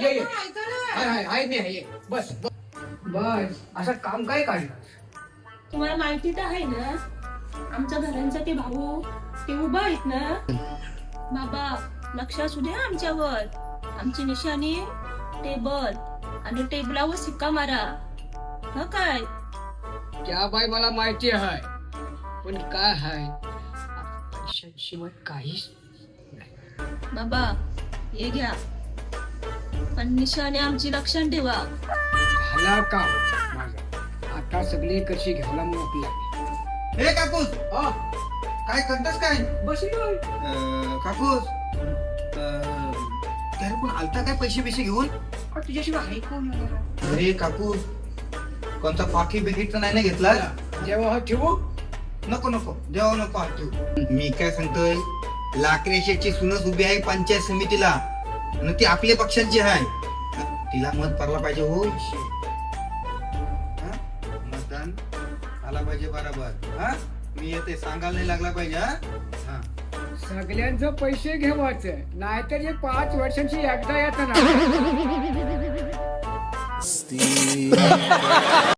ये ये आहे मी आहे बस बस असं काम काय काढलं तुम्हाला माहिती तर आहे ना आमच्या घरांचा ते भाऊ ते उभा आहेत ना बाबा लक्ष असू द्या आमच्यावर आमची निशाणी टेबल आणि टेबलावर सिक्का मारा ह काय त्या बाई मला माहिती आहे पण काय आहे पैशांशिवाय काहीच बाबा हे घ्या पण निशाणी आमची लक्षात ठेवा झाला का माझा आता सगळे कशी घ्यायला मोकली हे काकूस हा काय करतोस काय बसलोय काकूस त्याला पण आलता काय पैसे बिशे घेऊन तुझ्याशिवाय आहे कोण अरे काकूस कोणता पाकी बिकीट नाही ना घेतला जेव्हा ठेवू नको नको देवा नको हात ठेवू. मी काय सांगतोय लाकरे शेठची सुनस उभी आहे पंचायत समितीला आणि ती आपल्या पक्षाची आहे तिला मत पडला पाहिजे हो हा? मतदान आला पाहिजे बरोबर हा मी येते सांगायला नाही लागला पाहिजे हा सगळ्यांचं पैसे घेवायचं नाहीतर हे 5 वर्षांची एकदा येतं ना